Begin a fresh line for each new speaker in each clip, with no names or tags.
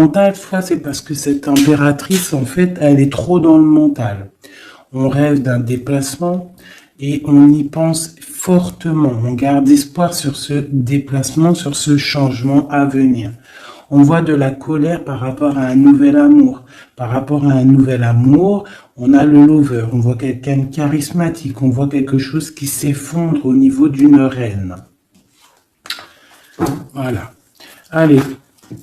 mental, soit c'est parce que cette impératrice, en fait, elle est trop dans le mental. On rêve d'un déplacement et on y pense fortement. On garde espoir sur ce déplacement, sur ce changement à venir. On voit de la colère par rapport à un nouvel amour. Par rapport à un nouvel amour, on a le lover. On voit quelqu'un de charismatique. On voit quelque chose qui s'effondre au niveau d'une reine. Voilà. Allez,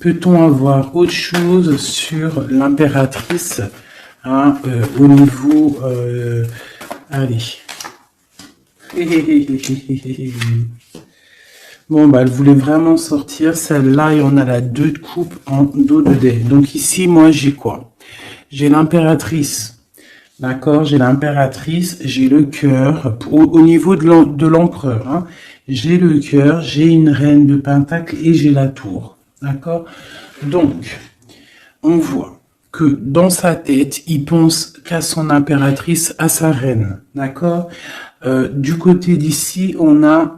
peut-on avoir autre chose sur l'impératrice au niveau... allez. Bon, bah, elle voulait vraiment sortir. Celle-là, et on a la 2 de coupe en dos de dé. Donc ici, moi, j'ai quoi? J'ai l'impératrice. D'accord? J'ai l'impératrice, j'ai le cœur. Au niveau de l'empereur, hein, j'ai le cœur, j'ai une reine de pentacle et j'ai la tour. D'accord? Donc, on voit que dans sa tête, il pense qu'à son impératrice, à sa reine. D'accord? Du côté d'ici, on a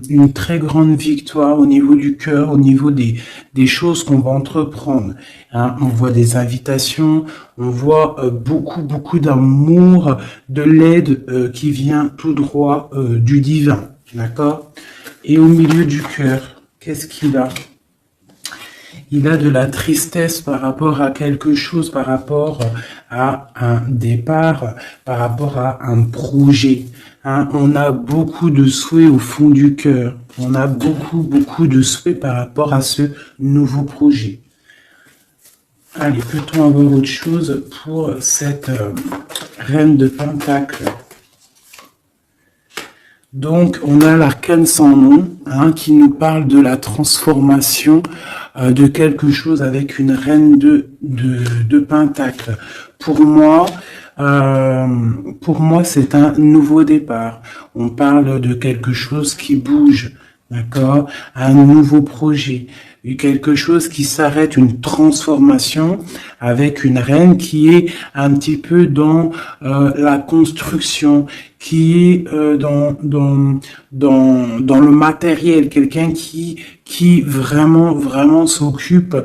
une très grande victoire au niveau du cœur, au niveau des choses qu'on va entreprendre. Hein. On voit des invitations, on voit beaucoup d'amour, de l'aide qui vient tout droit du divin. D'accord? Et au milieu du cœur, qu'est-ce qu'il a? Il a de la tristesse par rapport à quelque chose, par rapport à un départ, par rapport à un projet. Hein, on a beaucoup de souhaits au fond du cœur. On a beaucoup de souhaits par rapport à ce nouveau projet. Allez, peut-on avoir autre chose pour cette reine de pentacle? Donc, on a l'arcane sans nom, hein, qui nous parle de la transformation de quelque chose avec une reine de pentacle. Pour moi, c'est un nouveau départ. On parle de quelque chose qui bouge, d'accord, un nouveau projet, quelque chose qui s'arrête, une transformation avec une reine qui est un petit peu dans la construction, qui est dans le matériel, quelqu'un qui vraiment s'occupe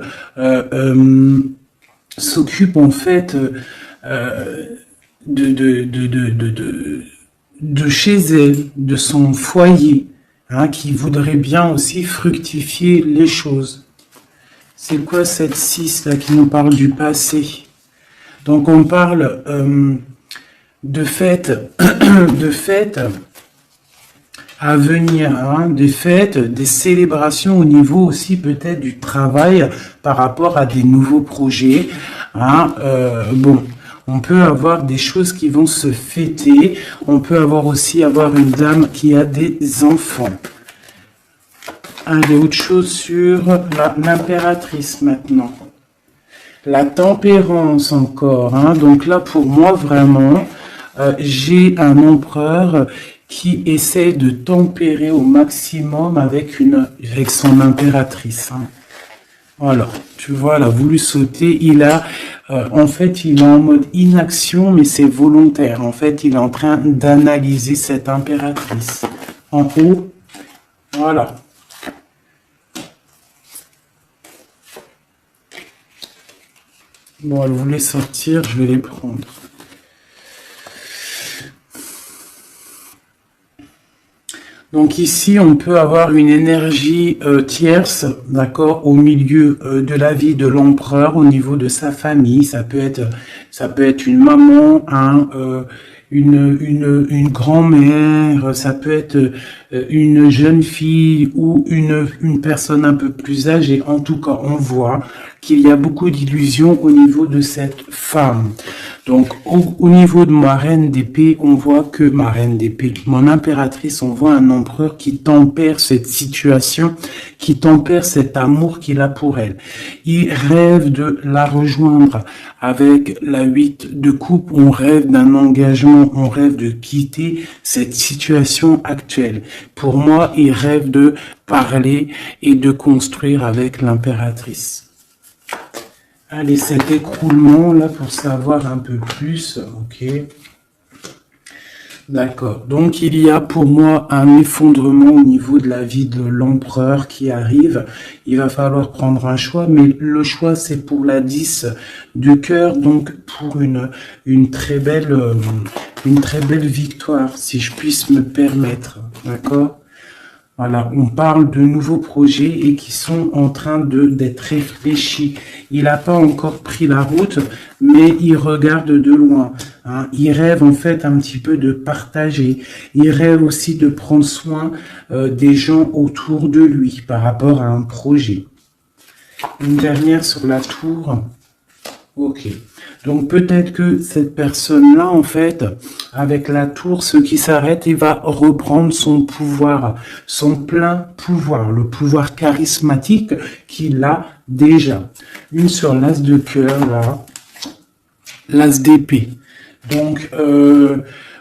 en fait de chez elle, de son foyer, hein, qui voudrait bien aussi fructifier les choses. C'est quoi cette 6 là qui nous parle du passé? Donc on parle de fêtes à venir, hein, des fêtes, des célébrations au niveau aussi peut-être du travail par rapport à des nouveaux projets. Hein, bon, on peut avoir des choses qui vont se fêter. On peut aussi avoir une dame qui a des enfants. Allez, autre chose sur l'impératrice maintenant. La tempérance encore. Hein, donc là, pour moi, vraiment, j'ai un empereur qui essaie de tempérer au maximum avec son impératrice. Hein. Voilà, tu vois, elle a voulu sauter, en fait, il est en mode inaction, mais c'est volontaire. En fait, il est en train d'analyser cette impératrice. En haut, voilà. Bon, elle voulait sortir, je vais les prendre. Donc ici, on peut avoir une énergie tierce, d'accord, au milieu de la vie de l'empereur, au niveau de sa famille. Ça peut être une maman, hein, une grand-mère, ça peut être une jeune fille ou une personne un peu plus âgée. En tout cas, on voit qu'il y a beaucoup d'illusions au niveau de cette femme. Donc, au niveau de ma reine d'épée, on voit que ma reine d'épée, mon impératrice, on voit un empereur qui tempère cette situation, qui tempère cet amour qu'il a pour elle. Il rêve de la rejoindre avec la 8 de coupe. On rêve d'un engagement, on rêve de quitter cette situation actuelle. Pour moi, il rêve de parler et de construire avec l'impératrice. Allez, cet écroulement là pour savoir un peu plus, ok. D'accord. Donc, il y a pour moi un effondrement au niveau de la vie de l'empereur qui arrive. Il va falloir prendre un choix, mais le choix, c'est pour la 10 de cœur, donc pour une une très belle victoire, si je puisse me permettre. D'accord? Voilà, on parle de nouveaux projets et qui sont en train d'être réfléchis. Il n'a pas encore pris la route, mais il regarde de loin. Hein. Il rêve en fait un petit peu de partager. Il rêve aussi de prendre soin des gens autour de lui par rapport à un projet. Une dernière sur la tour. Ok. Donc peut-être que cette personne-là, en fait, avec la tour, ce qui s'arrête, il va reprendre son pouvoir, son plein pouvoir, le pouvoir charismatique qu'il a déjà. Une sur l'as de cœur, là, l'as d'épée. Donc,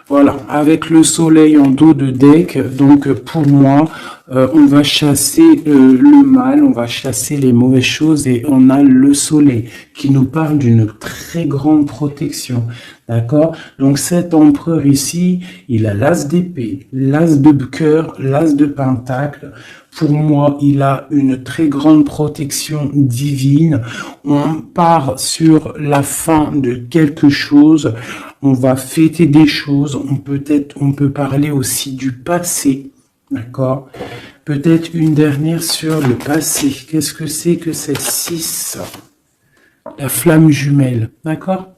voilà, avec le soleil en dos de deck, donc pour moi, on va chasser le mal, on va chasser les mauvaises choses et on a le soleil qui nous parle d'une très grande protection. D'accord? Donc cet empereur ici, il a l'as d'épée, l'as de cœur, l'as de pentacle. Pour moi, il a une très grande protection divine. On part sur la fin de quelque chose. On va fêter des choses. On peut parler aussi du passé. D'accord? Peut-être une dernière sur le passé. Qu'est-ce que c'est que cette 6? La flamme jumelle. D'accord?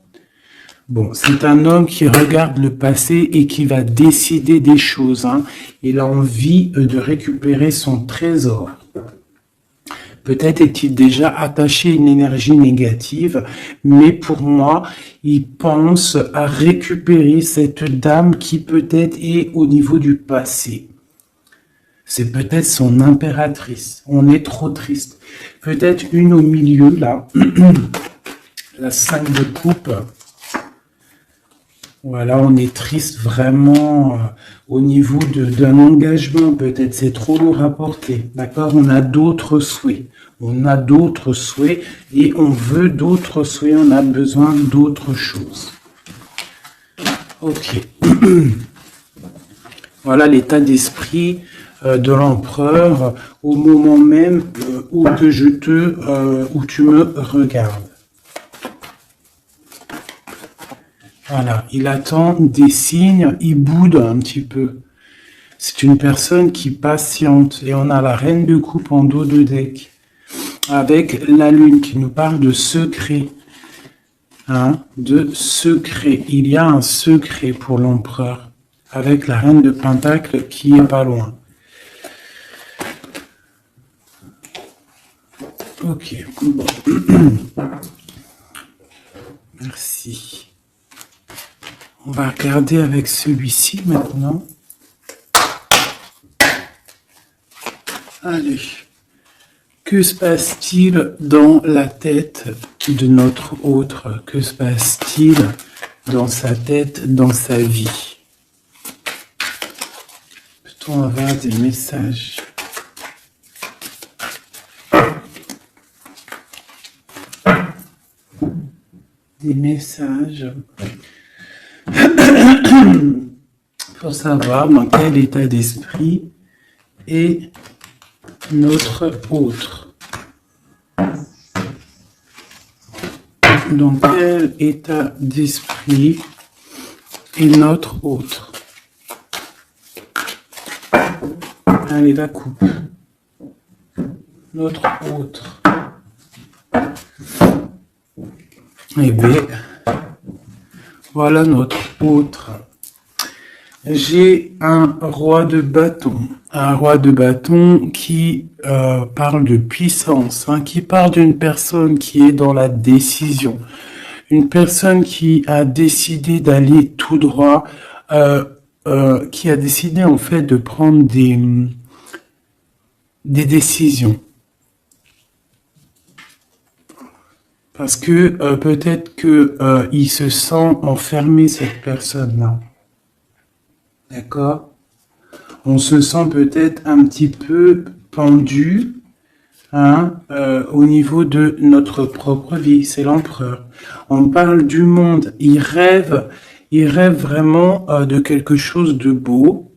Bon, c'est un homme qui regarde le passé et qui va décider des choses. Hein. Il a envie de récupérer son trésor. Peut-être est-il déjà attaché à une énergie négative, mais pour moi, il pense à récupérer cette dame qui peut-être est au niveau du passé. C'est peut-être son impératrice. On est trop triste. Peut-être une au milieu, là. La 5 de coupe. Voilà, on est triste vraiment au niveau d'un engagement, peut-être c'est trop lourd à porter, d'accord? On a d'autres souhaits, et on veut d'autres souhaits, on a besoin d'autres choses. Ok. Voilà l'état d'esprit de l'empereur au moment même où tu me regardes. Voilà, il attend des signes, il boude un petit peu. C'est une personne qui patiente. Et on a la reine de coupe en dos de deck. Avec la lune qui nous parle de secret. Hein, de secret. Il y a un secret pour l'empereur. Avec la reine de pentacle qui est pas loin. Ok, bon. Merci. On va regarder avec celui-ci maintenant. Allez. Que se passe-t-il dans la tête de notre autre? Que se passe-t-il dans sa tête, dans sa vie? Peut-on avoir des messages? Des messages pour savoir dans quel état d'esprit est notre autre. Dans quel état d'esprit est notre autre? Allez, la coupe. Notre autre. Eh bien, voilà notre autre. J'ai un roi de bâton. Un roi de bâton qui parle de puissance, hein, qui parle d'une personne qui est dans la décision. Une personne qui a décidé d'aller tout droit, qui a décidé en fait de prendre des décisions. Parce que peut-être que il se sent enfermé, cette personne-là. D'accord? On se sent peut-être un petit peu pendu, hein, au niveau de notre propre vie. C'est l'empereur. On parle du monde. Il rêve Il rêve vraiment de quelque chose de beau.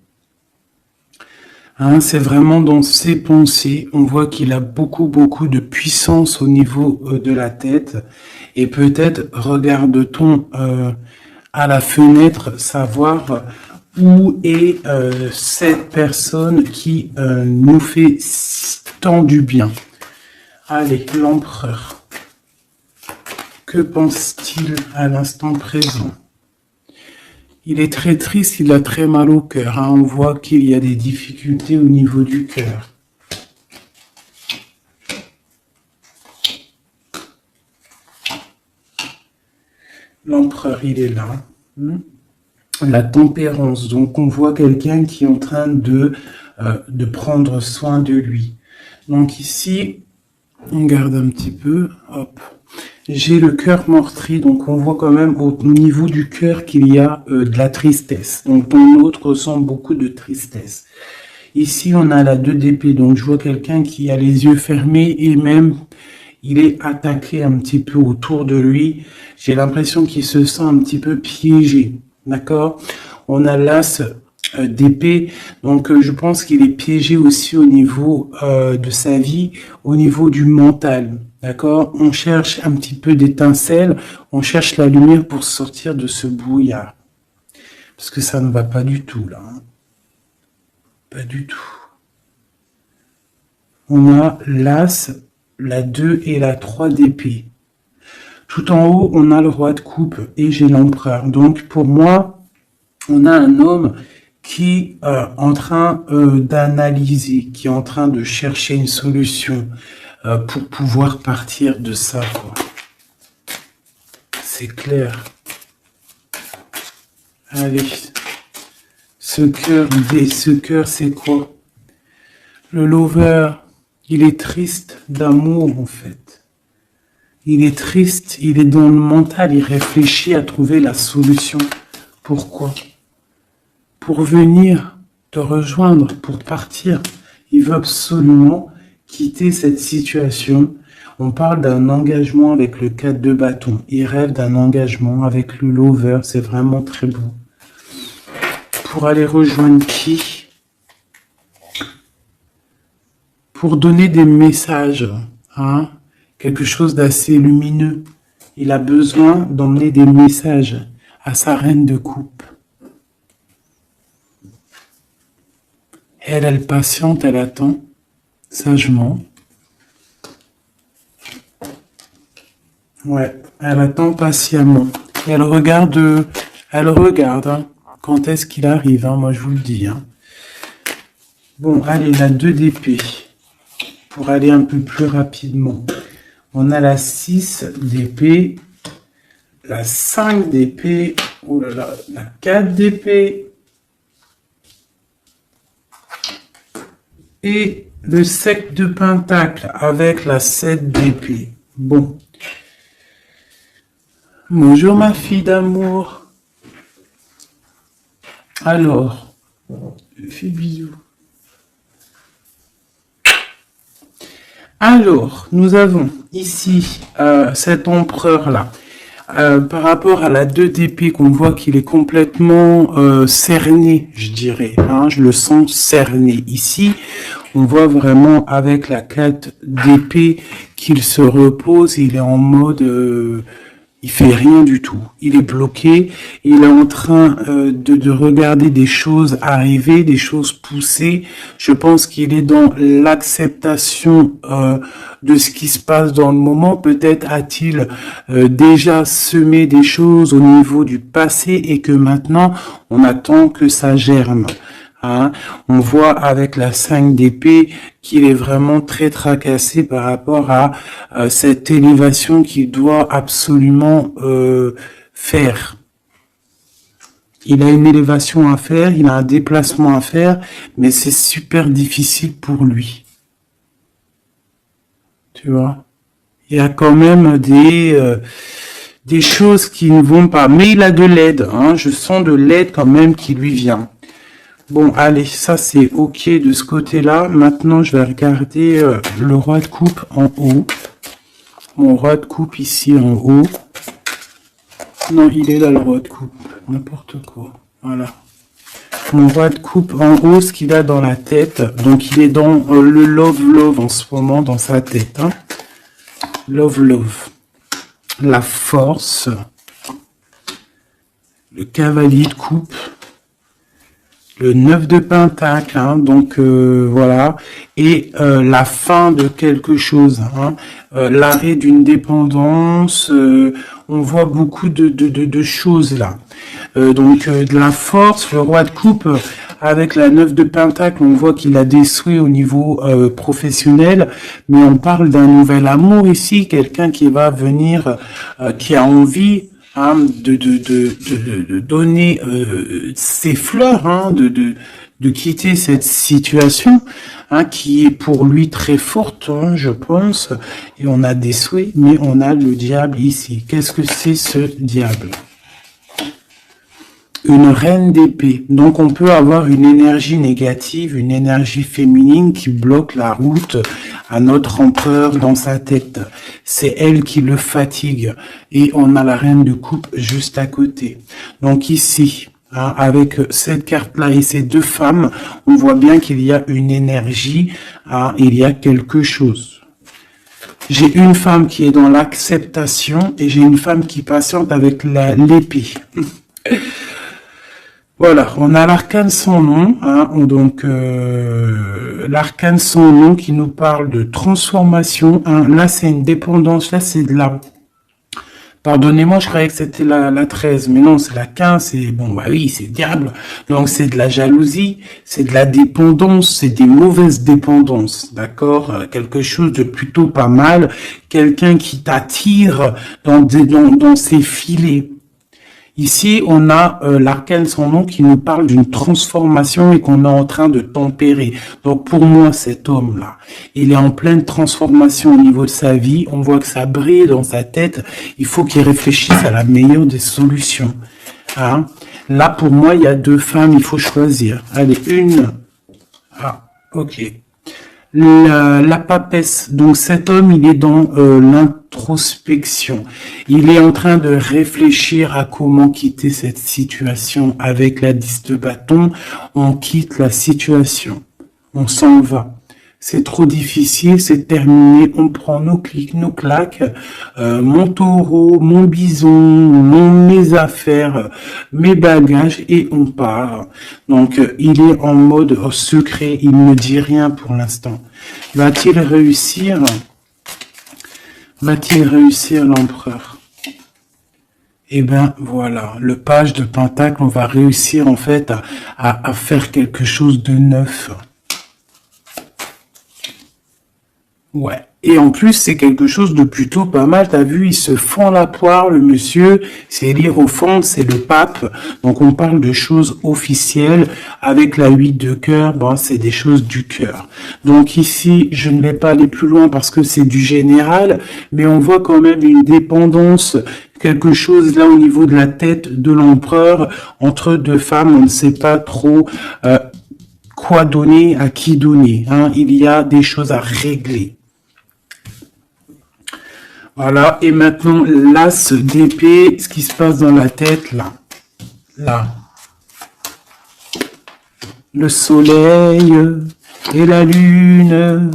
Hein, c'est vraiment dans ses pensées. On voit qu'il a beaucoup de puissance au niveau de la tête. Et peut-être regarde-t-on à la fenêtre savoir où est cette personne qui nous fait tant du bien. Allez, l'empereur. Que pense-t-il à l'instant présent? Il est très triste, il a très mal au cœur. Hein. On voit qu'il y a des difficultés au niveau du cœur. L'empereur, il est là. La tempérance. Donc, on voit quelqu'un qui est en train de prendre soin de lui. Donc, ici, on garde un petit peu. Hop. J'ai le cœur meurtri. Donc, on voit quand même au niveau du cœur qu'il y a de la tristesse. Donc, ton autre ressent beaucoup de tristesse. Ici, on a la 2 d'épée. Donc, je vois quelqu'un qui a les yeux fermés et même il est attaqué un petit peu autour de lui. J'ai l'impression qu'il se sent un petit peu piégé. D'accord? On a l'as d'épée. Donc, je pense qu'il est piégé aussi au niveau de sa vie, au niveau du mental. D'accord? On cherche un petit peu d'étincelle. On cherche la lumière pour sortir de ce brouillard. Parce que ça ne va pas du tout, là. Hein. Pas du tout. On a l'as, la 2 et la 3 d'épée. Tout en haut, on a le roi de coupe et j'ai l'empereur. Donc, pour moi, on a un homme qui est en train d'analyser, qui est en train de chercher une solution pour pouvoir partir de ça. C'est clair. Allez. Ce cœur, c'est quoi? Le lover, il est triste d'amour, en fait. Il est triste, il est dans le mental, il réfléchit à trouver la solution. Pourquoi? Pour venir te rejoindre, pour partir. Il veut absolument quitter cette situation. On parle d'un engagement avec le 4 de bâton. Il rêve d'un engagement avec le lover, c'est vraiment très beau. Pour aller rejoindre qui? Pour donner des messages, hein? Quelque chose d'assez lumineux. Il a besoin d'emmener des messages à sa reine de coupe. Elle patiente, elle attend sagement. Ouais, elle attend patiemment. Elle regarde, hein, quand est-ce qu'il arrive, hein, moi je vous le dis. Hein. Bon, allez, la 2 d'épée, pour aller un peu plus rapidement. On a la 6 d'épée, la 5 d'épée, oh là là, la 4 d'épée, et le 7 de pentacle avec la 7 d'épée. Bon. Bonjour ma fille d'amour. Alors, fais bisous. Alors, nous avons ici cet empereur-là. Par rapport à la 2 d'épée, qu'on voit qu'il est complètement cerné, je dirais. Hein, je le sens cerné. Ici, on voit vraiment avec la 4 d'épée qu'il se repose. Il est en mode... il fait rien du tout. Il est bloqué. Il est en train de regarder des choses arriver, des choses pousser. Je pense qu'il est dans l'acceptation de ce qui se passe dans le moment. Peut-être a-t-il déjà semé des choses au niveau du passé et que maintenant, on attend que ça germe. Hein. On voit avec la 5 d'épée qu'il est vraiment très tracassé par rapport à cette élévation qu'il doit absolument faire. Il a une élévation à faire, il a un déplacement à faire, mais c'est super difficile pour lui. Tu vois, il y a quand même des choses qui ne vont pas, mais il a de l'aide. Hein. Je sens de l'aide quand même qui lui vient. Bon, allez, ça c'est ok de ce côté-là. Maintenant, je vais regarder le roi de coupe en haut. Mon roi de coupe ici en haut. Non, il est là le roi de coupe. n'importe quoi. Voilà. Mon roi de coupe en haut, ce qu'il a dans la tête. Donc, il est dans le love en ce moment, dans sa tête. Hein. Love. La force. Le cavalier de coupe. Le 9 de pentacle, hein, donc voilà, et la fin de quelque chose, hein, l'arrêt d'une dépendance, on voit beaucoup de choses là. Donc de la force, le roi de coupe, avec la 9 de pentacle, on voit qu'il a des souhaits au niveau professionnel, mais on parle d'un nouvel amour ici, quelqu'un qui va venir, qui a envie, hein, de donner ses fleurs, hein, de quitter cette situation, hein, qui est pour lui très forte, hein, je pense, et on a des souhaits, mais on a le diable ici. Qu'est-ce que c'est ce diable? Une reine d'épée. Donc on peut avoir une énergie négative, une énergie féminine qui bloque la route à notre empereur dans sa tête. C'est elle qui le fatigue. Et on a la reine de coupe juste à côté. Donc ici, hein, avec cette carte-là et ces deux femmes, on voit bien qu'il y a une énergie, hein, il y a quelque chose. J'ai une femme qui est dans l'acceptation et j'ai une femme qui patiente avec l'épée. Voilà, on a l'arcane sans nom, hein, donc l'arcane sans nom qui nous parle de transformation. Hein, là, c'est une dépendance, là, c'est de la... Pardonnez-moi, je croyais que c'était la 13, mais non, c'est la 15, c'est... Bon, bah oui, c'est diable. Donc, c'est de la jalousie, c'est de la dépendance, c'est des mauvaises dépendances, d'accord? Quelque chose de plutôt pas mal, quelqu'un qui t'attire dans ses filets. Ici, on a l'arcane sans nom qui nous parle d'une transformation et qu'on est en train de tempérer. Donc, pour moi, cet homme-là, il est en pleine transformation au niveau de sa vie. On voit que ça brille dans sa tête. Il faut qu'il réfléchisse à la meilleure des solutions. Hein? Là, pour moi, il y a deux femmes, il faut choisir. Allez, une. Ah, ok. La papesse, donc cet homme, il est dans l'introspection. Il est en train de réfléchir à comment quitter cette situation. Avec la 10 de bâton, on quitte la situation. On s'en va. C'est trop difficile, c'est terminé, on prend nos clics, nos claques, mon taureau, mon bison, mes affaires, mes bagages et on part. Donc il est en mode secret, il ne dit rien pour l'instant. Va-t-il réussir? Va-t-il réussir l'empereur? Eh ben voilà, le page de pentacle, on va réussir en fait à faire quelque chose de neuf. Ouais. Et en plus, c'est quelque chose de plutôt pas mal. T'as vu, il se fend la poire, le monsieur. C'est l'hiérophant, c'est le pape. Donc, on parle de choses officielles. Avec la 8 de cœur, bon, c'est des choses du cœur. Donc ici, je ne vais pas aller plus loin parce que c'est du général. Mais on voit quand même une dépendance, quelque chose là au niveau de la tête de l'empereur. Entre deux femmes, on ne sait pas trop quoi donner, à qui donner. Hein. Il y a des choses à régler. Voilà, et maintenant, l'as d'épée, ce qui se passe dans la tête, là. Là. Le soleil et la lune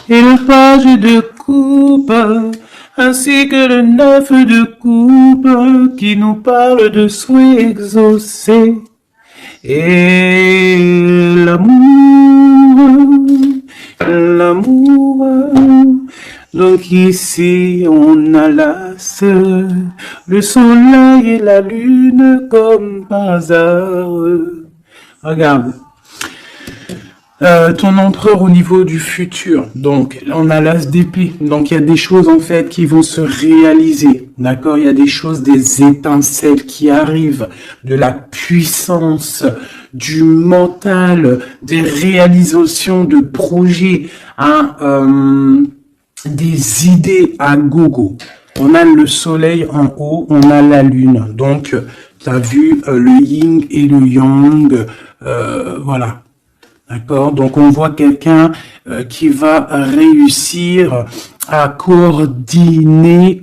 et le page de coupe, ainsi que le 9 de coupe qui nous parle de souhaits exaucés. Et l'amour, donc ici on a l'as, le soleil et la lune comme par hasard. Regarde, ton empereur au niveau du futur, donc on a l'as d'épée, donc il y a des choses en fait qui vont se réaliser, d'accord, il y a des choses, des étincelles qui arrivent, de la puissance, du mental, des réalisations de projets, hein, des idées à gogo. On a le soleil en haut, on a la lune, donc tu as vu le yin et le yang, voilà. D'accord? Donc on voit quelqu'un qui va réussir à coordonner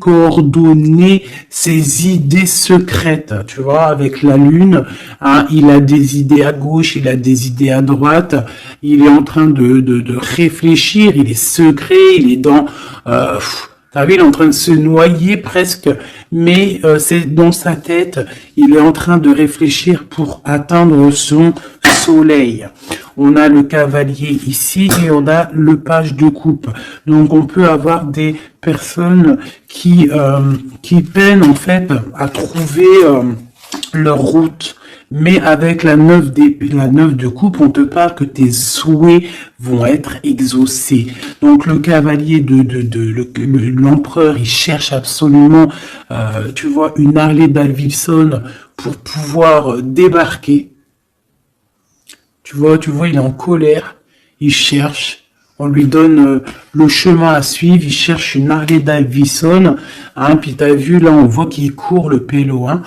ses idées secrètes. Tu vois, avec la lune, hein, il a des idées à gauche, il a des idées à droite, il est en train de réfléchir, il est secret, il est dans... T'as vu, il est en train de se noyer presque, mais c'est dans sa tête, il est en train de réfléchir pour atteindre son soleil. On a le cavalier ici et on a le page de coupe. Donc on peut avoir des personnes qui peinent en fait à trouver leur route. Mais avec la neuf de coupe, on te parle que tes souhaits vont être exaucés. Donc le cavalier l'empereur, il cherche absolument, tu vois, une Harley Davidson pour pouvoir débarquer. Tu vois, il est en colère, il cherche. On lui donne le chemin à suivre, il cherche une Harley Davidson, hein, puis t'as vu, là, on voit qu'il court le pélo, hein,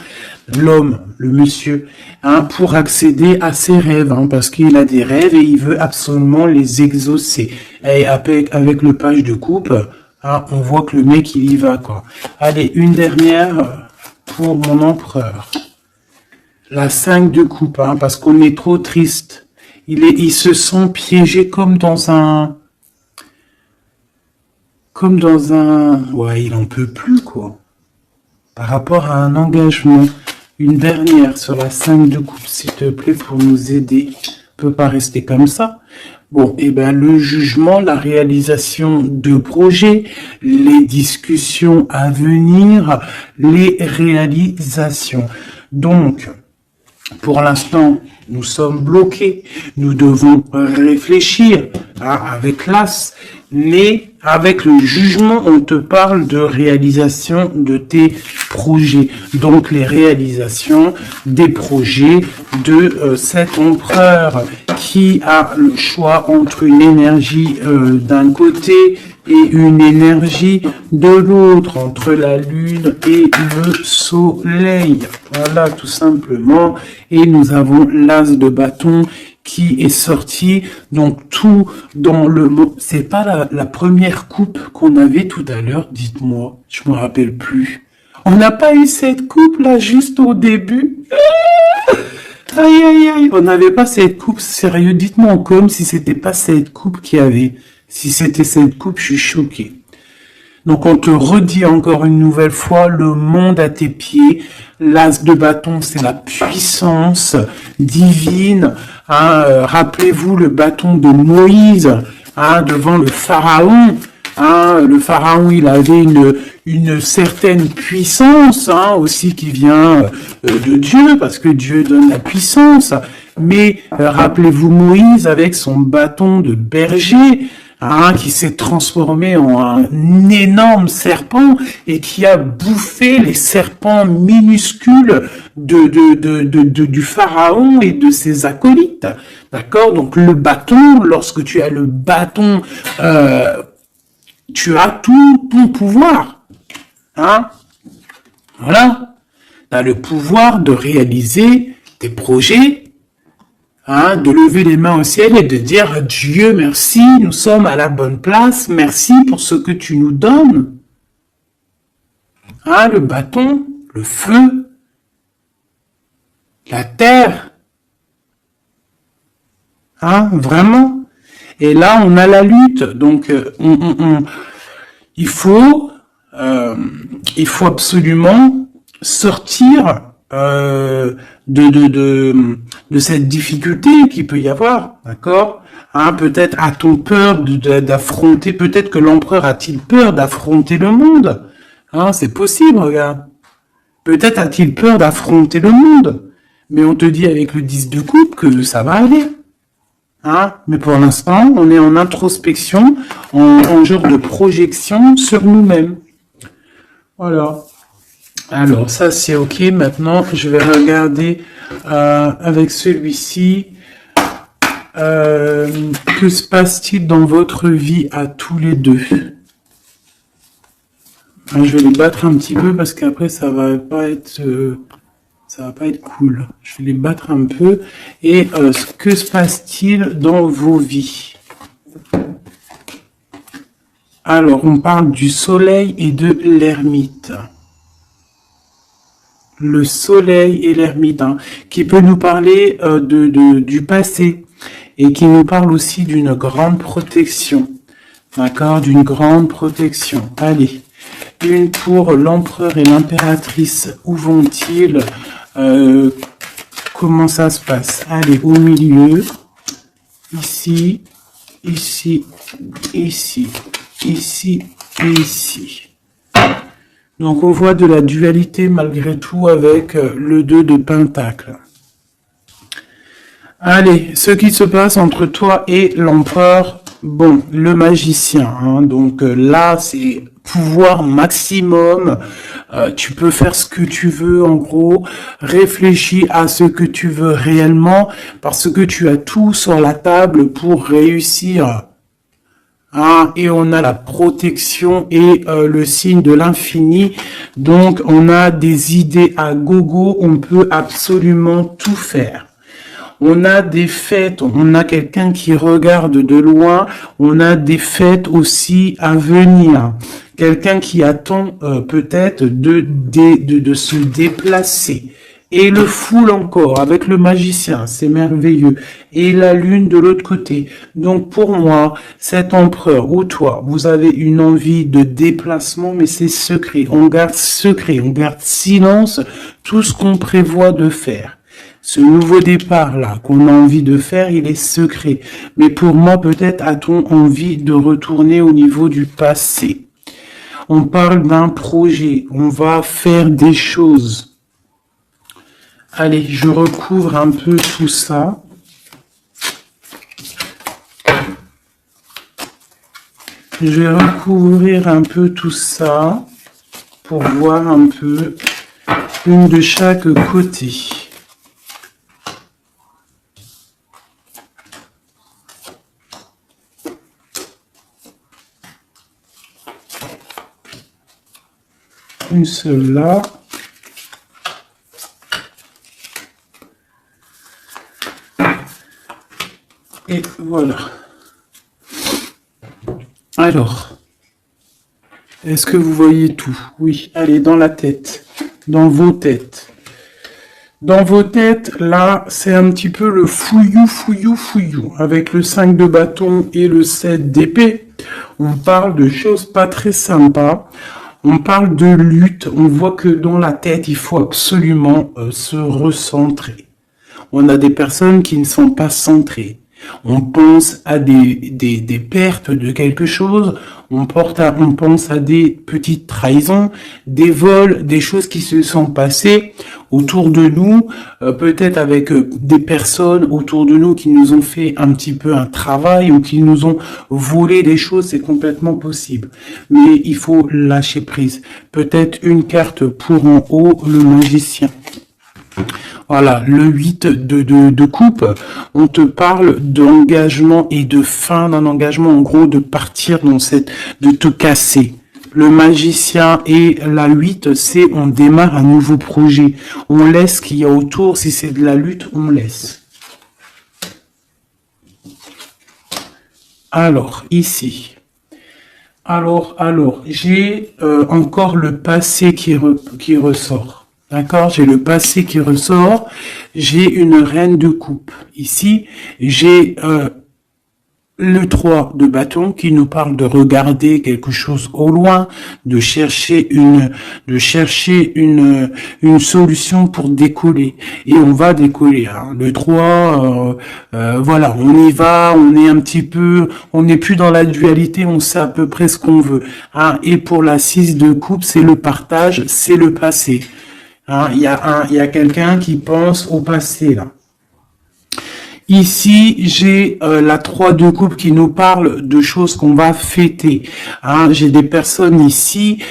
l'homme, le monsieur, hein, pour accéder à ses rêves, hein, parce qu'il a des rêves et il veut absolument les exaucer. Et avec le page de coupe, hein, on voit que le mec, il y va, quoi. Allez, une dernière pour mon empereur. La 5 de coupe, hein, parce qu'on est trop triste. Il se sent piégé comme dans un... Ouais, il en peut plus, quoi. Par rapport à un engagement. Une dernière sur la 5 de coupe, s'il te plaît, pour nous aider. On peut pas rester comme ça. Bon, et ben le jugement, la réalisation de projets, les discussions à venir, les réalisations. Donc, pour l'instant, nous sommes bloqués. Nous devons réfléchir avec l'as. Mais avec le jugement, on te parle de réalisation de tes projets. Donc les réalisations des projets de cet empereur qui a le choix entre une énergie d'un côté et une énergie de l'autre, entre la lune et le soleil. Voilà, tout simplement. Et nous avons l'as de bâton qui est sorti, donc tout dans le mot. C'est pas la première coupe qu'on avait tout à l'heure, dites-moi, je me rappelle plus. On n'a pas eu cette coupe là juste au début. Aïe aïe aïe, on n'avait pas cette coupe, sérieux, dites-moi comme si c'était pas cette coupe qu'il y avait. Si c'était cette coupe, je suis choqué. Donc on te redit encore une nouvelle fois, le monde à tes pieds, l'as de bâton, c'est la puissance divine. Hein, rappelez-vous le bâton de Moïse, hein, devant le pharaon. Hein, le pharaon, il avait une certaine puissance, hein, aussi qui vient de Dieu, parce que Dieu donne la puissance. Mais rappelez-vous Moïse avec son bâton de berger, hein, qui s'est transformé en un énorme serpent et qui a bouffé les serpents minuscules du pharaon et de ses acolytes. D'accord? Donc le bâton, lorsque tu as le bâton, tu as tout ton pouvoir. Hein? Voilà. Tu as le pouvoir de réaliser tes projets, hein, de lever les mains au ciel et de dire Dieu merci, nous sommes à la bonne place, merci pour ce que tu nous donnes. Hein, le bâton, le feu, la terre. Hein, vraiment. Et là, on a la lutte. Donc, il faut absolument sortir de cette difficulté qu'il peut y avoir, d'accord? Hein, peut-être a-t-on peur d'affronter, peut-être que l'empereur a-t-il peur d'affronter le monde? Hein, c'est possible, regarde. Peut-être a-t-il peur d'affronter le monde. Mais on te dit avec le 10 de coupe que ça va aller. Hein, mais pour l'instant, on est en introspection, en genre de projection sur nous-mêmes. Voilà. Alors, ça c'est ok. Maintenant, je vais regarder avec celui-ci. Que se passe-t-il dans votre vie à tous les deux? Je vais les battre un petit peu parce qu'après, ça va pas être Ça va pas être cool. Je vais les battre un peu. Et que se passe-t-il dans vos vies? Alors, on parle du soleil et de l'ermite. Le soleil et l'ermite, hein, qui peut nous parler du passé et qui nous parle aussi d'une grande protection. D'accord? D'une grande protection. Allez, une pour l'empereur et l'impératrice. Où vont-ils? Comment ça se passe? Allez, au milieu. Ici, ici, ici, ici et ici. Donc on voit de la dualité malgré tout avec le 2 de Pentacle. Allez, ce qui se passe entre toi et l'empereur, bon, le magicien, hein, donc là c'est pouvoir maximum, tu peux faire ce que tu veux en gros, réfléchis à ce que tu veux réellement, parce que tu as tout sur la table pour réussir. Ah, et on a la protection et le signe de l'infini. Donc, on a des idées à gogo. On peut absolument tout faire. On a des fêtes. On a quelqu'un qui regarde de loin. On a des fêtes aussi à venir. Quelqu'un qui attend peut-être de se déplacer. Et le foule encore avec le magicien, c'est merveilleux. Et la lune de l'autre côté. Donc pour moi, cet empereur ou toi, vous avez une envie de déplacement, mais c'est secret. On garde secret, on garde silence tout ce qu'on prévoit de faire. Ce nouveau départ-là qu'on a envie de faire, il est secret. Mais pour moi, peut-être a-t-on envie de retourner au niveau du passé. On parle d'un projet, on va faire des choses. Allez, je recouvre un peu tout ça. Je vais recouvrir un peu tout ça pour voir un peu une de chaque côté. Une seule là. Et voilà. Alors, est-ce que vous voyez tout? Oui, allez, dans la tête, dans vos têtes. Dans vos têtes, là, c'est un petit peu le fouillou, fouillou, fouillou. Avec le 5 de bâton et le 7 d'épée, on parle de choses pas très sympas. On parle de lutte. On voit que dans la tête, il faut absolument se recentrer. On a des personnes qui ne sont pas centrées. On pense à des pertes de quelque chose, on pense à des petites trahisons, des vols, des choses qui se sont passées autour de nous, peut-être avec des personnes autour de nous qui nous ont fait un petit peu un travail ou qui nous ont volé des choses, c'est complètement possible. Mais il faut lâcher prise. Peut-être une carte pour en haut, le magicien. Voilà, le 8 de coupe, on te parle d'engagement et de fin d'un engagement, en gros, de partir dans de te casser. Le magicien et la 8, c'est on démarre un nouveau projet. On laisse ce qu'il y a autour, si c'est de la lutte, on laisse. Alors, ici. Alors, j'ai encore le passé qui ressort. D'accord, j'ai le passé qui ressort, j'ai une reine de coupe. Ici, j'ai le 3 de bâton qui nous parle de regarder quelque chose au loin, de chercher une solution pour décoller. Et on va décoller. Hein. Le 3, voilà, on y va, on est un petit peu, on n'est plus dans la dualité, on sait à peu près ce qu'on veut. Hein. Et pour la 6 de coupe, c'est le partage, c'est le passé. Hein, il y a quelqu'un qui pense au passé là. Ici, j'ai la 3 de coupe qui nous parle de choses qu'on va fêter. Hein, j'ai des personnes ici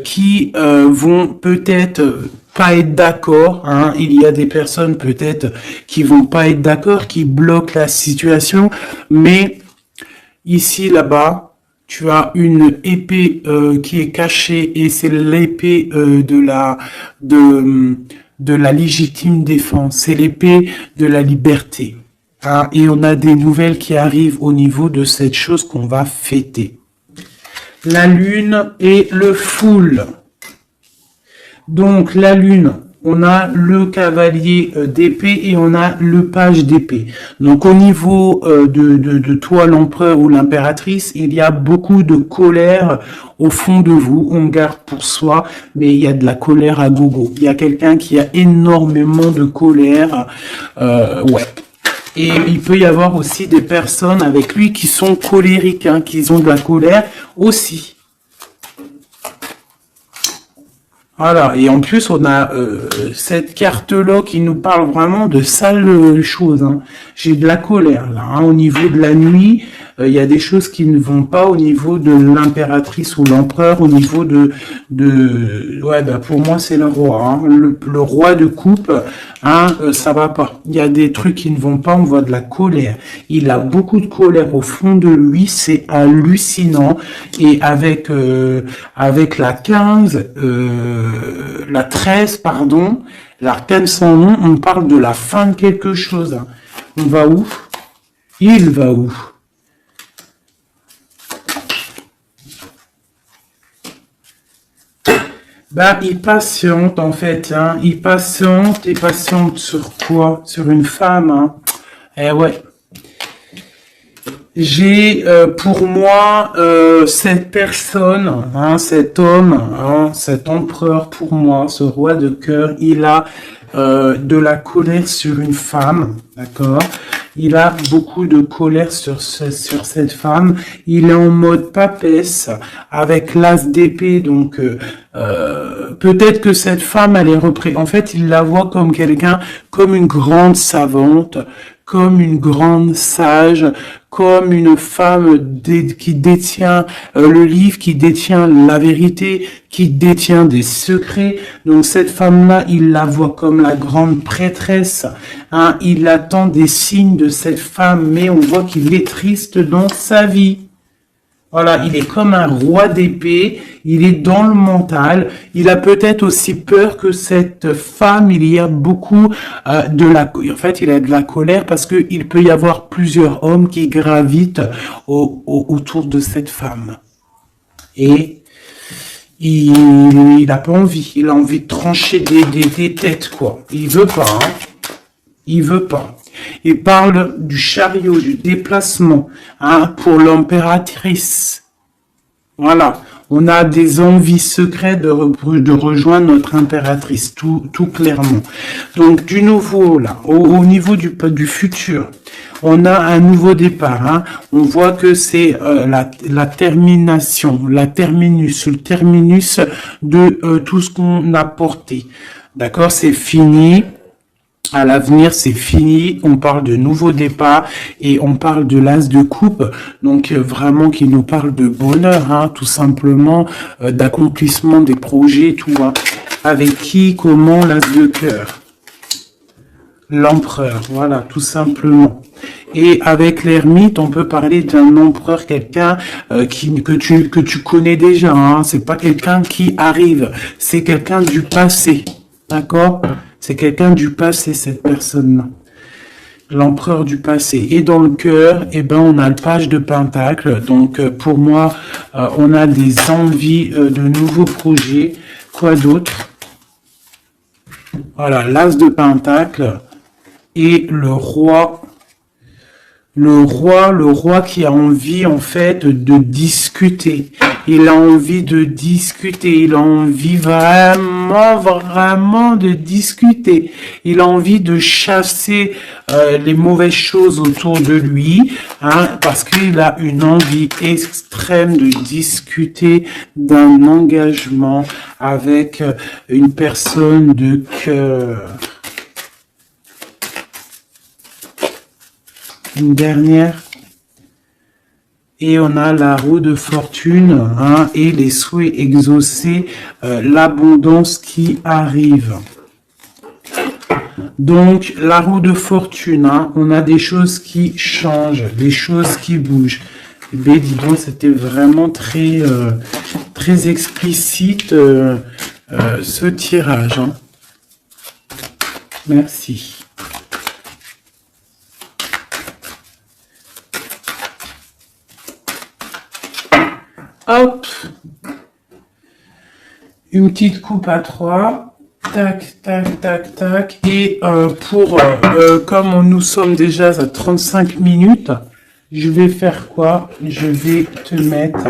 qui vont peut-être pas être d'accord. Hein. Il y a des personnes peut-être qui vont pas être d'accord, qui bloquent la situation. Mais ici, là-bas, tu as une épée qui est cachée et c'est l'épée de la légitime défense. C'est l'épée de la liberté. Ah, et on a des nouvelles qui arrivent au niveau de cette chose qu'on va fêter. La lune et le foule. Donc la lune, on a le cavalier d'épée et on a le page d'épée. Donc au niveau de toi, l'empereur ou l'impératrice, il y a beaucoup de colère au fond de vous. On garde pour soi, mais il y a de la colère à gogo. Il y a quelqu'un qui a énormément de colère. Ouais. Et il peut y avoir aussi des personnes avec lui qui sont colériques, hein, qui ont de la colère aussi. Voilà, et en plus, on a cette carte-là qui nous parle vraiment de sales choses. Hein. J'ai de la colère, là. Hein. Au niveau de la nuit, il y a des choses qui ne vont pas au niveau de l'impératrice ou l'empereur, au niveau ouais, bah pour moi, c'est le roi. Hein. Le roi de coupe, hein, ça va pas. Il y a des trucs qui ne vont pas, on voit de la colère. Il a beaucoup de colère au fond de lui, c'est hallucinant. Et avec la 15... la 13, pardon, l'arcane sans nom, on parle de la fin de quelque chose. On va où? Il va où? Bah, il patiente, en fait, hein. Il patiente, et patiente sur quoi? Sur une femme, hein. Eh ouais. J'ai pour moi cette personne, hein, cet homme, hein, cet empereur pour moi, ce roi de cœur, il a de la colère sur une femme, d'accord? Il a beaucoup de colère sur cette femme. Il est en mode papesse avec l'as d'épée, donc peut-être que cette femme, elle est en fait, il la voit comme quelqu'un, comme une grande savante, comme une grande sage, comme une femme qui détient le livre, qui détient la vérité, qui détient des secrets. Donc cette femme-là, il la voit comme la grande prêtresse. Hein, il attend des signes de cette femme, mais on voit qu'il est triste dans sa vie. Voilà, il est comme un roi d'épée, il est dans le mental, il a peut-être aussi peur que cette femme, il y a beaucoup en fait, il a de la colère parce que il peut y avoir plusieurs hommes qui gravitent autour de cette femme. Et il a pas envie, il a envie de trancher des têtes, quoi. Il veut pas, hein. Il veut pas. Il parle du chariot, du déplacement, hein, pour l'impératrice. Voilà. On a des envies secrètes de rejoindre notre impératrice, tout clairement. Donc, du nouveau, là, au niveau du futur, on a un nouveau départ. Hein. On voit que c'est la termination, le terminus de tout ce qu'on a porté. D'accord, c'est fini. À l'avenir, c'est fini. On parle de nouveau départ et on parle de l'as de coupe. Donc vraiment qui nous parle de bonheur, hein, tout simplement, d'accomplissement des projets, tout. Hein. Avec qui, comment, l'as de cœur. L'empereur, voilà, tout simplement. Et avec l'ermite, on peut parler d'un empereur, quelqu'un que tu connais déjà. Hein. C'est pas quelqu'un qui arrive, c'est quelqu'un du passé. D'accord? C'est quelqu'un du passé, cette personne-là. L'empereur du passé. Et dans le cœur, eh ben, on a le page de Pentacle. Donc, pour moi, on a des envies de nouveaux projets. Quoi d'autre? Voilà, l'as de Pentacle et le roi. Le roi qui a envie, en fait, de discuter. Il a envie de discuter. Il a envie vraiment de discuter. Il a envie de chasser les mauvaises choses autour de lui, hein, parce qu'il a une envie extrême de discuter d'un engagement avec une personne de cœur. Une dernière. Et on a la roue de fortune, hein, et les souhaits exaucés, l'abondance qui arrive. Donc, la roue de fortune, hein, on a des choses qui changent, des choses qui bougent. Mais dis donc, c'était vraiment très explicite ce tirage. Hein. Merci. Hop. Une petite coupe à 3. Tac, tac, tac, tac. Et comme nous sommes déjà à 35 minutes, je vais faire quoi? Je vais te mettre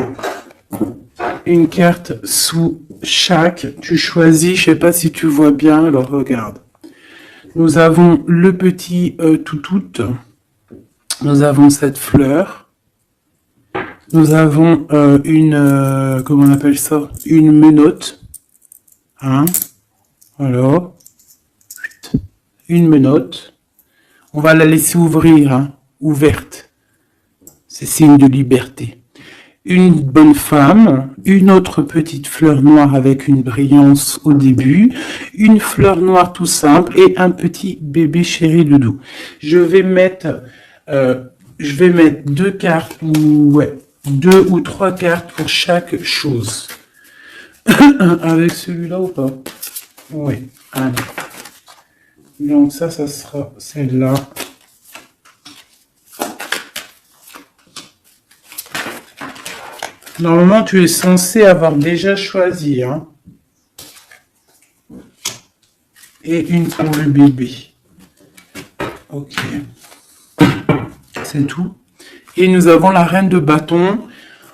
une carte sous chaque. Tu choisis, je sais pas si tu vois bien, alors regarde. Nous avons le petit toutout. Nous avons cette fleur. Nous avons comment on appelle ça? Une menotte. Hein? Voilà. Une menotte. On va la laisser ouvrir, hein? Ouverte. C'est signe de liberté. Une bonne femme, une autre petite fleur noire avec une brillance au début, une fleur noire tout simple et un petit bébé chéri doudou. Je vais mettre deux cartes deux ou trois cartes pour chaque chose. Avec celui-là ou pas? Oui. Allez. Donc ça sera celle-là. Normalement, tu es censé avoir déjà choisi, hein. Et une pour le bébé. Ok. C'est tout. Et nous avons la reine de bâton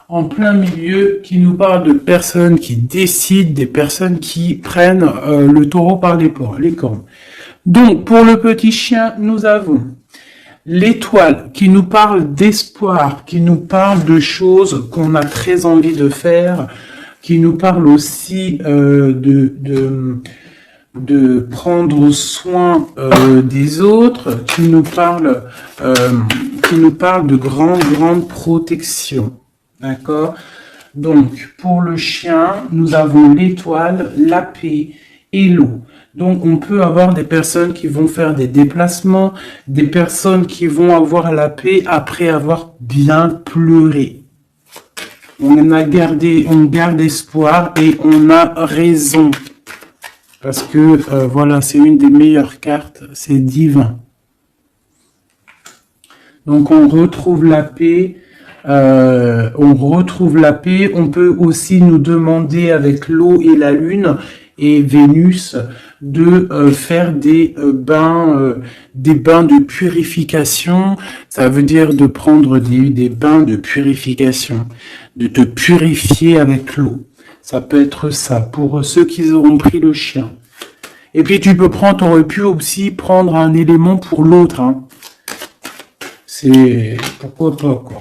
en plein milieu qui nous parle de personnes qui décident, des personnes qui prennent le taureau par les cornes. Donc, pour le petit chien, nous avons l'étoile qui nous parle d'espoir, qui nous parle de choses qu'on a très envie de faire, qui nous parle aussi de prendre soin des autres, qui nous parle de grande protection. D'accord? Donc, pour le chien, nous avons l'étoile, la paix et l'eau. Donc, on peut avoir des personnes qui vont faire des déplacements, des personnes qui vont avoir la paix après avoir bien pleuré. On garde espoir et on a raison. Parce que, voilà, c'est une des meilleures cartes, c'est divin. Donc, on retrouve la paix. On peut aussi nous demander avec l'eau et la lune et Vénus de faire des bains de purification. Ça veut dire de prendre des bains de purification, de te purifier avec l'eau. Ça peut être ça pour ceux qui auront pris le chien. Et puis t'aurais pu aussi prendre un élément pour l'autre, hein. C'est pourquoi pas, quoi.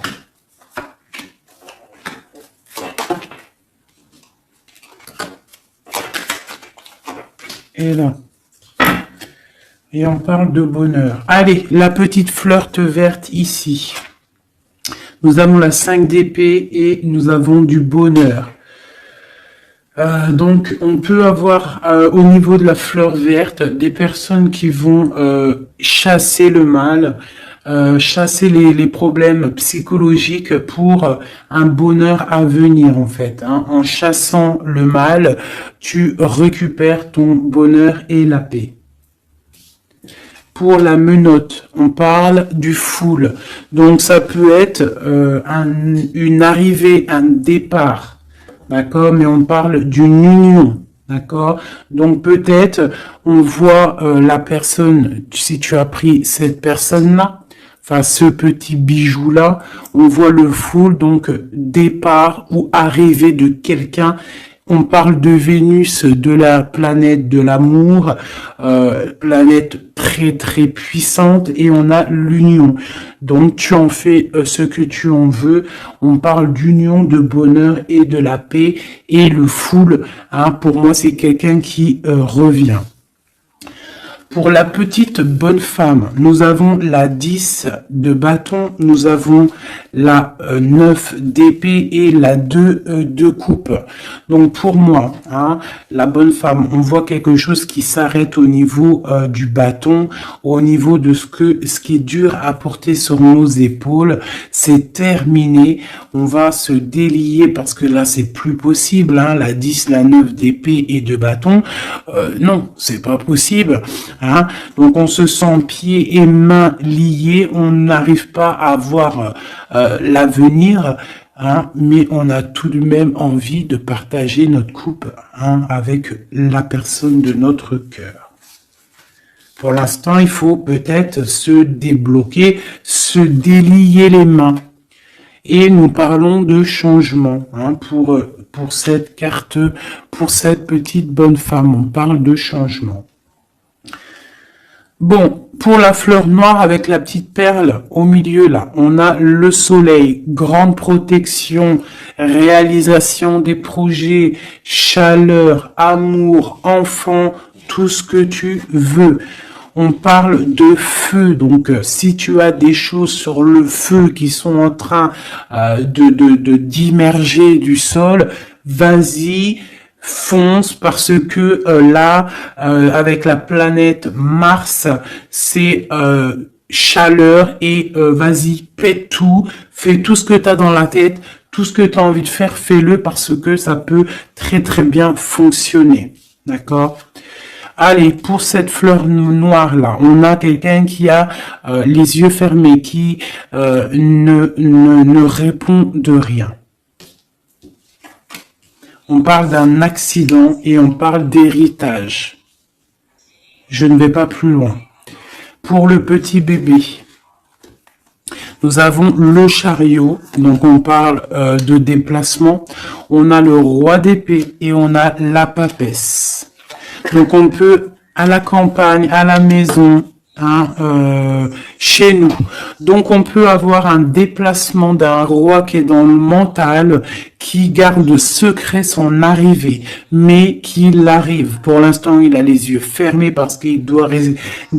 Et là. Et on parle de bonheur. Allez, la petite fleur verte ici. Nous avons la 5 d'épée et nous avons du bonheur. Donc, on peut avoir au niveau de la fleur verte des personnes qui vont chasser le mal, chasser les problèmes psychologiques pour un bonheur à venir en fait. Hein. En chassant le mal, tu récupères ton bonheur et la paix. Pour la menotte, on parle du full. Donc ça peut être une arrivée, un départ. D'accord, mais on parle d'une union, d'accord. Donc peut-être on voit la personne, si tu as pris cette personne-là, enfin ce petit bijou-là, on voit le full, donc départ ou arrivée de quelqu'un. On parle de Vénus, de la planète de l'amour, planète très très puissante, et on a l'union. Donc tu en fais ce que tu en veux. On parle d'union, de bonheur et de la paix, et le full, hein, pour moi c'est quelqu'un qui revient. Pour la petite bonne femme, nous avons la 10 de bâton, nous avons la 9 d'épée et la 2 de coupe. Donc pour moi, hein, la bonne femme, on voit quelque chose qui s'arrête au niveau du bâton, au niveau de ce qui est dur à porter sur nos épaules. C'est terminé, on va se délier parce que là c'est plus possible, hein, la 10, la 9 d'épée et de bâton. Non, c'est pas possible. Hein. Donc on se sent pieds et mains liés, on n'arrive pas à voir l'avenir, hein, mais on a tout de même envie de partager notre coupe, hein, avec la personne de notre cœur. Pour l'instant, il faut peut-être se débloquer, se délier les mains. Et nous parlons de changement, hein, pour cette carte, pour cette petite bonne femme. On parle de changement. Bon, pour la fleur noire avec la petite perle au milieu là, on a le soleil, grande protection, réalisation des projets, chaleur, amour, enfant, tout ce que tu veux. On parle de feu, donc si tu as des choses sur le feu qui sont en train d'immerger du sol, vas-y, fonce, parce que là, avec la planète Mars, c'est chaleur, et vas-y, pète tout, fais tout ce que tu as dans la tête, tout ce que tu as envie de faire, fais-le, parce que ça peut très très bien fonctionner. D'accord ? Allez, pour cette fleur noire là, on a quelqu'un qui a les yeux fermés, qui ne répond de rien. On parle d'un accident et on parle d'héritage. Je ne vais pas plus loin. Pour le petit bébé, nous avons le chariot, donc on parle de déplacement. On a le roi d'épée et on a la papesse. Donc on peut, à la campagne, à la maison, hein, chez nous. Donc on peut avoir un déplacement d'un roi qui est dans le mental, qui garde secret son arrivée, mais qu'il arrive. Pour l'instant, il a les yeux fermés parce qu'il doit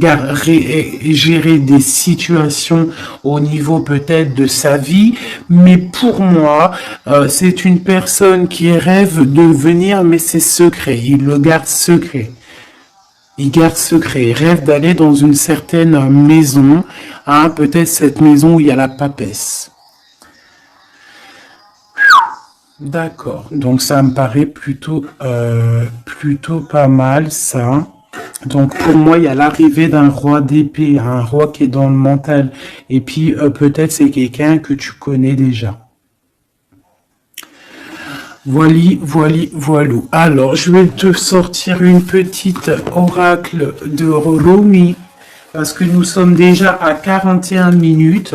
gérer des situations au niveau peut-être de sa vie. Mais pour moi, c'est une personne qui rêve de venir, mais c'est secret. Il le garde secret. Il garde secret, il rêve d'aller dans une certaine maison, hein, peut-être cette maison où il y a la papesse. D'accord, donc ça me paraît plutôt pas mal ça. Donc pour moi, il y a l'arrivée d'un roi d'épée, un roi qui est dans le mental, et puis peut-être c'est quelqu'un que tu connais déjà. Voilou. Alors, je vais te sortir une petite oracle de Romy, parce que nous sommes déjà à 41 minutes.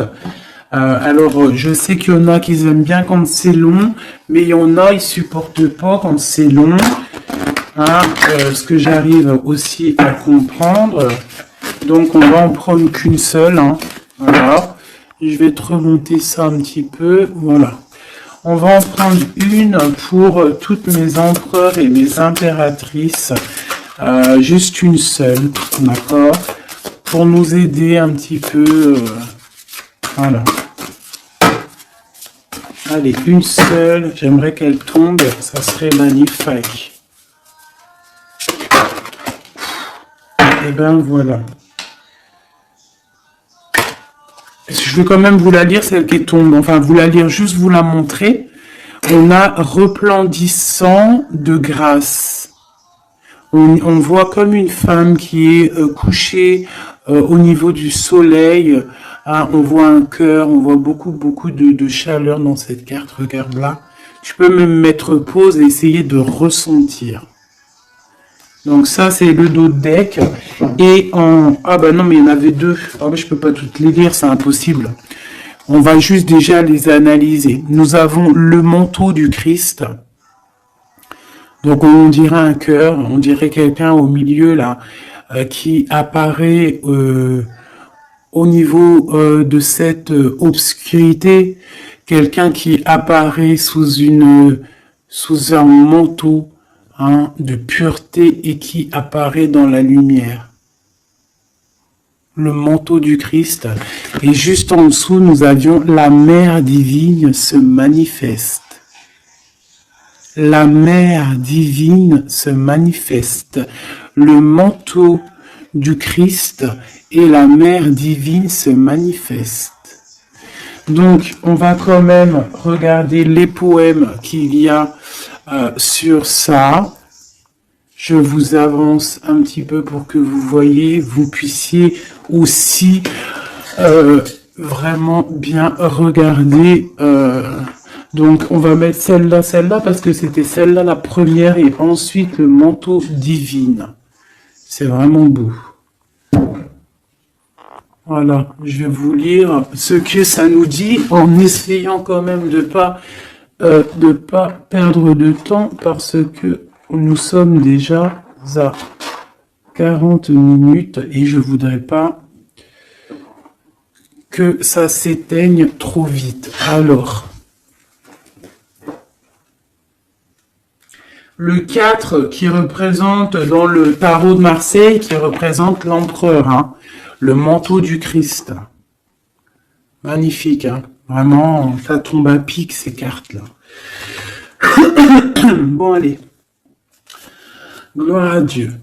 Alors, je sais qu'il y en a qui aiment bien quand c'est long, mais il y en a, ils supportent pas quand c'est long. Hein, ce que j'arrive aussi à comprendre. Donc, on va en prendre qu'une seule. Hein. Voilà. Je vais te remonter ça un petit peu. Voilà. On va en prendre une pour toutes mes empereurs et mes impératrices. Juste une seule, d'accord? Pour nous aider un petit peu. Voilà. Allez, une seule. J'aimerais qu'elle tombe. Ça serait magnifique. Et ben voilà. Je vais quand même vous la lire, celle qui tombe. Enfin, vous la lire, juste vous la montrer. On a resplendissant de grâce. On voit comme une femme qui est couchée au niveau du soleil. Hein, on voit un cœur, on voit beaucoup de chaleur dans cette carte. Regarde là. Tu peux même mettre pause et essayer de ressentir. Donc ça, c'est le dos de deck. Et en... Ah bah non, mais il y en avait deux. Ah bah, je peux pas toutes les lire, c'est impossible. On va juste déjà les analyser. Nous avons le manteau du Christ. Donc on dirait un cœur, on dirait quelqu'un au milieu là, qui apparaît au niveau de cette obscurité. Quelqu'un qui apparaît sous un manteau, hein, de pureté et qui apparaît dans la lumière. Le manteau du Christ. Et juste en dessous, nous avions la mère divine se manifeste. La mère divine se manifeste. Le manteau du Christ et la mère divine se manifestent. Donc, on va quand même regarder les poèmes qu'il y a sur ça. Je vous avance un petit peu pour que vous voyez, vous puissiez aussi vraiment bien regarder. Donc, on va mettre celle-là, parce que c'était celle-là la première, et ensuite le manteau divin. C'est vraiment beau. Voilà, je vais vous lire ce que ça nous dit, en essayant quand même de pas perdre de temps, parce que nous sommes déjà à 40 minutes et je voudrais pas que ça s'éteigne trop vite. Alors, le 4 qui représente dans le tarot de Marseille, qui représente l'empereur, hein, le manteau du Christ. Magnifique, hein. Vraiment, ça tombe à pic ces cartes-là. Bon, allez. Gloire à Dieu.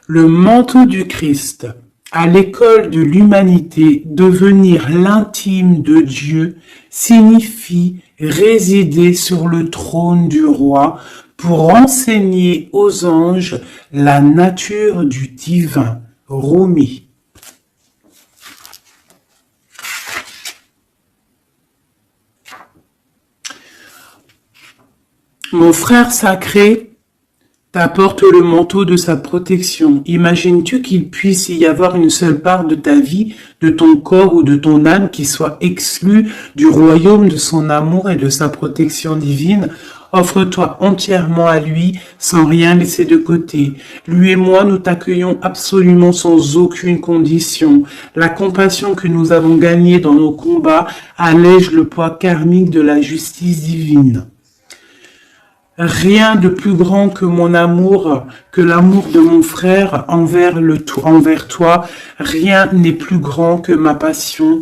Le manteau du Christ. À l'école de l'humanité, devenir l'intime de Dieu signifie résider sur le trône du roi pour enseigner aux anges la nature du divin. Rumi. Mon frère sacré t'apporte le manteau de sa protection. Imagines-tu qu'il puisse y avoir une seule part de ta vie, de ton corps ou de ton âme qui soit exclue du royaume de son amour et de sa protection divine? Offre-toi entièrement à lui, sans rien laisser de côté. Lui et moi, nous t'accueillons absolument sans aucune condition. La compassion que nous avons gagnée dans nos combats allège le poids karmique de la justice divine. Rien de plus grand que mon amour, que l'amour de mon frère envers toi. Rien n'est plus grand que ma passion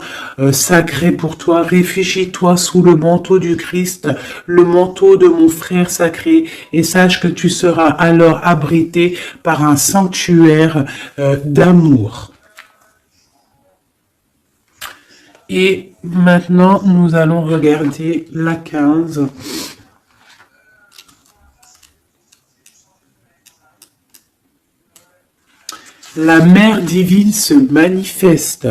sacrée pour toi. Réfugie-toi sous le manteau du Christ, le manteau de mon frère sacré, et sache que tu seras alors abrité par un sanctuaire d'amour. Et maintenant, nous allons regarder la 15. La mère divine se manifeste.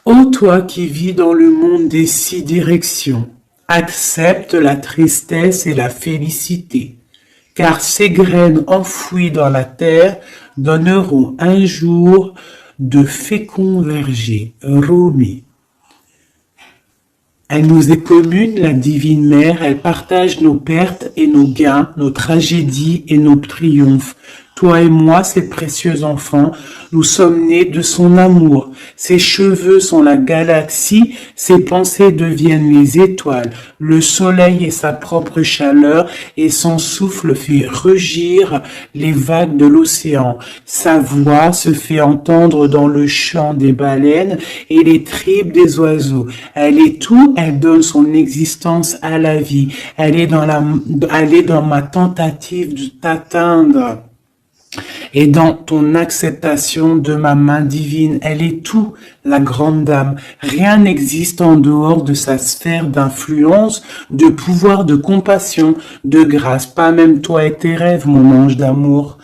Ô toi qui vis dans le monde des 6 directions, accepte la tristesse et la félicité, car ces graines enfouies dans la terre donneront un jour de féconds vergers. Rumi. Elle nous est commune, la divine mère, elle partage nos pertes et nos gains, nos tragédies et nos triomphes. Toi et moi, ses précieux enfants, nous sommes nés de son amour. Ses cheveux sont la galaxie, ses pensées deviennent les étoiles. Le soleil est sa propre chaleur et son souffle fait rugir les vagues de l'océan. Sa voix se fait entendre dans le chant des baleines et les tripes des oiseaux. Elle est tout, elle donne son existence à la vie. Elle est dans ma tentative de t'atteindre. Et dans ton acceptation de ma main divine, elle est tout, la grande dame. Rien n'existe en dehors de sa sphère d'influence, de pouvoir, de compassion, de grâce. Pas même toi et tes rêves, mon ange d'amour.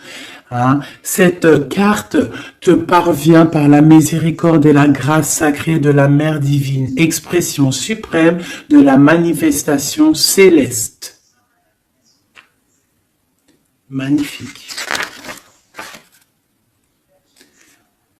Hein? Cette carte te parvient par la miséricorde et la grâce sacrée de la Mère divine, expression suprême de la manifestation céleste. Magnifique.